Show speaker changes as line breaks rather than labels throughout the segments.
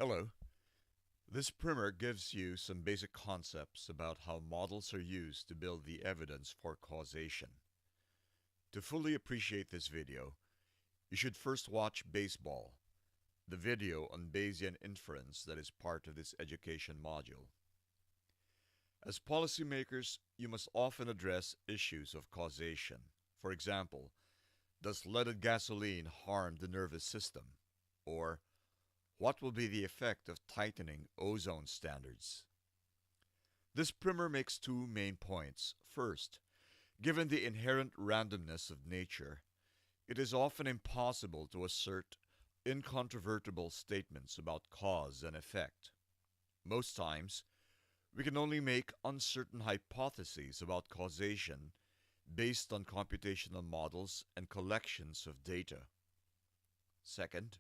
Hello. This primer gives you some basic concepts about how models are used to build the evidence for causation. To fully appreciate this video, you should first watch Baseball, the video on Bayesian inference that is part of this education module. As policymakers, you must often address issues of causation. For example, does leaded gasoline harm the nervous system? Or, what will be the effect of tightening ozone standards? This primer makes two main points. First, given the inherent randomness of nature, it is often impossible to assert incontrovertible statements about cause and effect. Most times, we can only make uncertain hypotheses about causation based on computational models and collections of data. Second,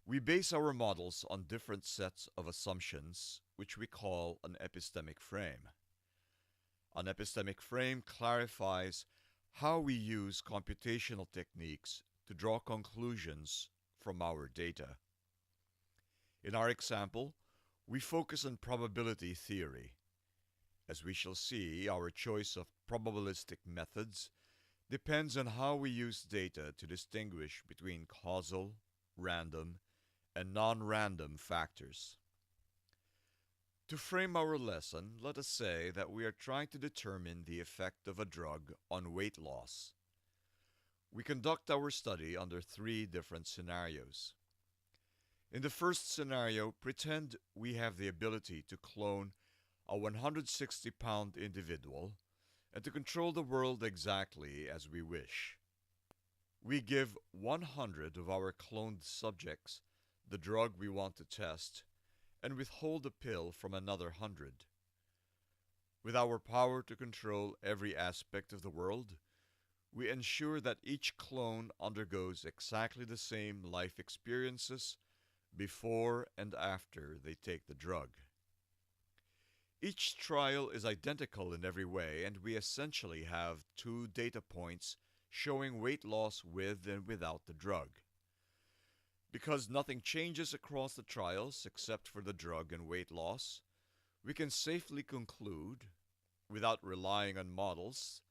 we base our models on different sets of assumptions, which we call an epistemic frame. An epistemic frame clarifies how we use computational techniques to draw conclusions from our data. In our example, we focus on probability theory. As we shall see, our choice of probabilistic methods depends on how we use data to distinguish between causal, random, and non-random factors. To frame our lesson, let us say that we are trying to determine the effect of a drug on weight loss. We conduct our study under three different scenarios. In the first scenario, pretend we have the ability to clone a 160-pound individual and to control the world exactly as we wish. We give 100 of our cloned subjects the drug we want to test, and withhold the pill from another 100. With our power to control every aspect of the world, we ensure that each clone undergoes exactly the same life experiences before and after they take the drug. Each trial is identical in every way, and we essentially have two data points showing weight loss with and without the drug. Because nothing changes across the trials except for the drug and weight loss, we can safely conclude, without relying on models,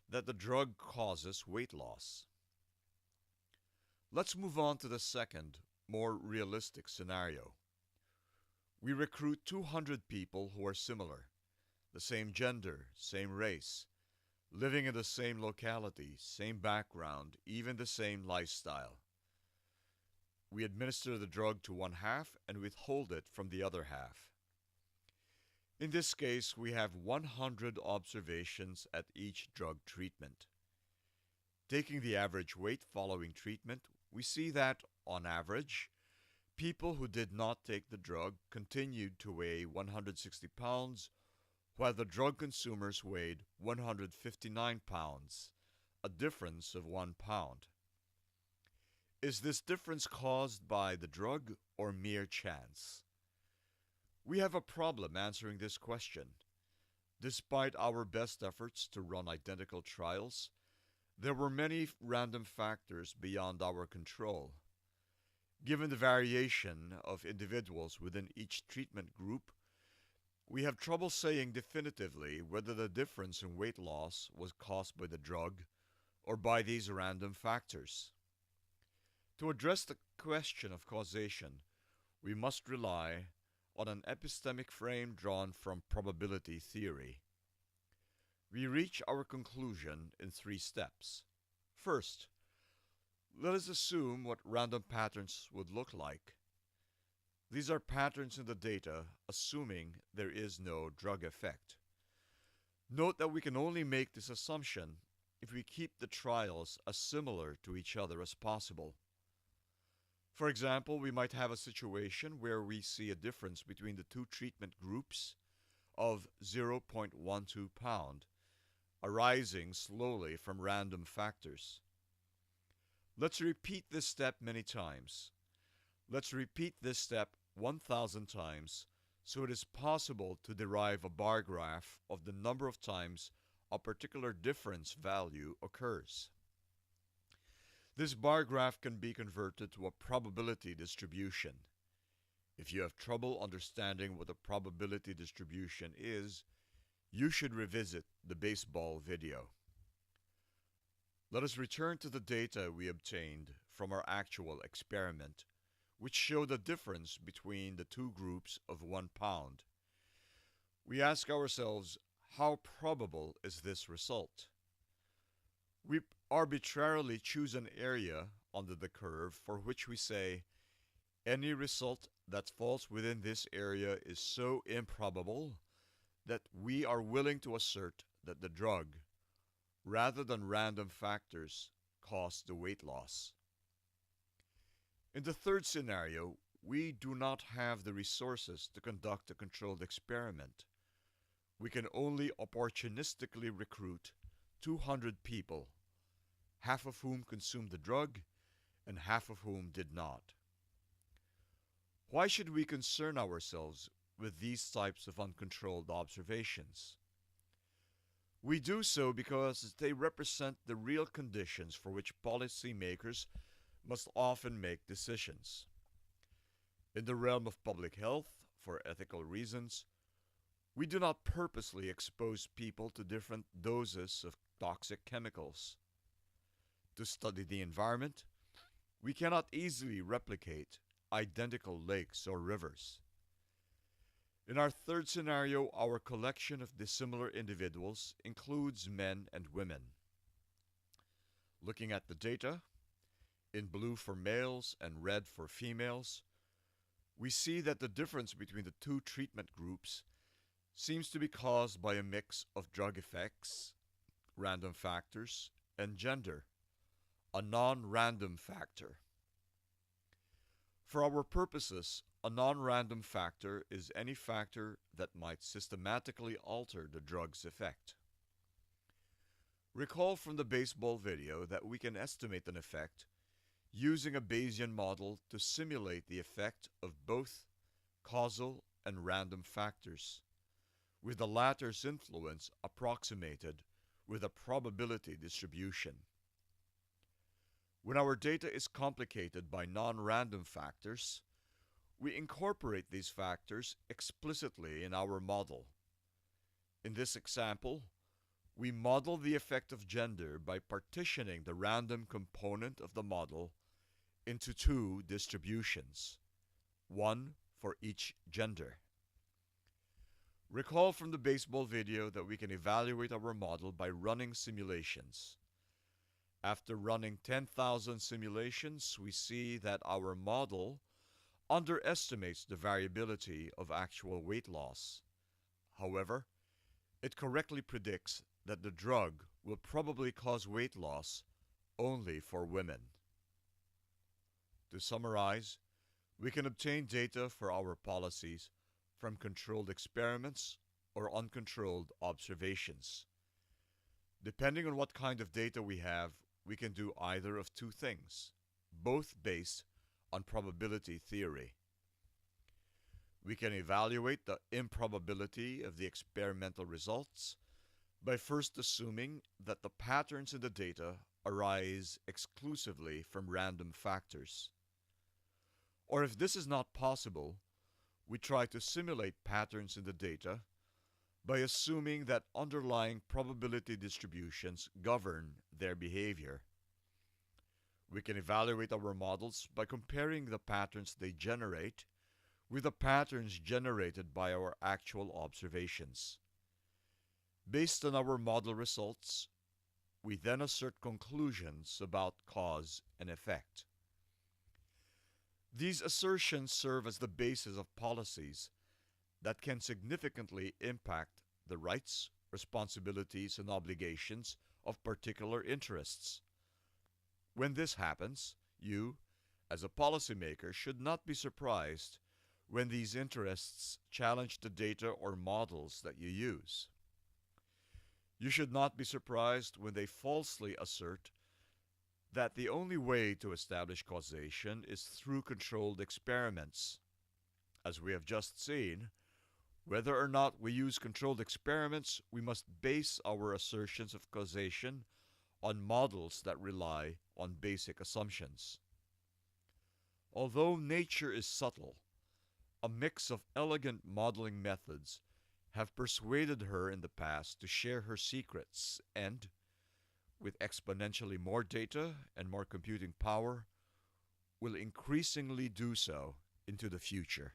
that the drug causes weight loss. Let's move on to the second, more realistic scenario. We recruit 200 people who are similar, the same gender, same race, living in the same locality, same background, even the same lifestyle. We administer the drug to one half and withhold it from the other half. In this case, we have 100 observations at each drug treatment. Taking the average weight following treatment, we see that, on average, people who did not take the drug continued to weigh 160 pounds, while the drug consumers weighed 159 pounds, a difference of 1 pound. Is this difference caused by the drug or mere chance? We have a problem answering this question. Despite our best efforts to run identical trials, there were many random factors beyond our control. Given the variation of individuals within each treatment group, we have trouble saying definitively whether the difference in weight loss was caused by the drug or by these random factors. To address the question of causation, we must rely on an epistemic frame drawn from probability theory. We reach our conclusion in three steps. First, let us assume what random patterns would look like. These are patterns in the data, assuming there is no drug effect. Note that we can only make this assumption if we keep the trials as similar to each other as possible. For example, we might have a situation where we see a difference between the two treatment groups of 0.12 pound, arising slowly from random factors. Let's repeat this step many times. Let's repeat this step 1,000 times so it is possible to derive a bar graph of the number of times a particular difference value occurs. This bar graph can be converted to a probability distribution. If you have trouble understanding what a probability distribution is, you should revisit the baseball video. Let us return to the data we obtained from our actual experiment, which showed a difference between the two groups of 1 pound. We ask ourselves, how probable is this result? We arbitrarily choose an area under the curve for which we say, any result that falls within this area is so improbable that we are willing to assert that the drug, rather than random factors, caused the weight loss. In the third scenario, we do not have the resources to conduct a controlled experiment. We can only opportunistically recruit 200 people, half of whom consumed the drug and half of whom did not. Why should we concern ourselves with these types of uncontrolled observations? We do so because they represent the real conditions for which policymakers must often make decisions. In the realm of public health, for ethical reasons, we do not purposely expose people to different doses of toxic chemicals. To study the environment, we cannot easily replicate identical lakes or rivers. In our third scenario, our collection of dissimilar individuals includes men and women. Looking at the data, in blue for males and red for females, we see that the difference between the two treatment groups seems to be caused by a mix of drug effects, random factors, and gender, a non-random factor. For our purposes, a non-random factor is any factor that might systematically alter the drug's effect. Recall from the baseball video that we can estimate an effect using a Bayesian model to simulate the effect of both causal and random factors, with the latter's influence approximated with a probability distribution. When our data is complicated by non-random factors, we incorporate these factors explicitly in our model. In this example, we model the effect of gender by partitioning the random component of the model into two distributions, one for each gender. Recall from the baseball video that we can evaluate our model by running simulations. After running 10,000 simulations, we see that our model underestimates the variability of actual weight loss. However, it correctly predicts that the drug will probably cause weight loss only for women. To summarize, we can obtain data for our policies from controlled experiments or uncontrolled observations. Depending on what kind of data we have, we can do either of two things, both based on probability theory. We can evaluate the improbability of the experimental results by first assuming that the patterns in the data arise exclusively from random factors. Or if this is not possible, we try to simulate patterns in the data by assuming that underlying probability distributions govern their behavior. We can evaluate our models by comparing the patterns they generate with the patterns generated by our actual observations. Based on our model results, we then assert conclusions about cause and effect. These assertions serve as the basis of policies that can significantly impact the rights, responsibilities, and obligations of particular interests. When this happens, you, as a policymaker, should not be surprised when these interests challenge the data or models that you use. You should not be surprised when they falsely assert that the only way to establish causation is through controlled experiments. As we have just seen, whether or not we use controlled experiments, we must base our assertions of causation on models that rely on basic assumptions. Although nature is subtle, a mix of elegant modeling methods have persuaded her in the past to share her secrets and, with exponentially more data and more computing power, will increasingly do so into the future.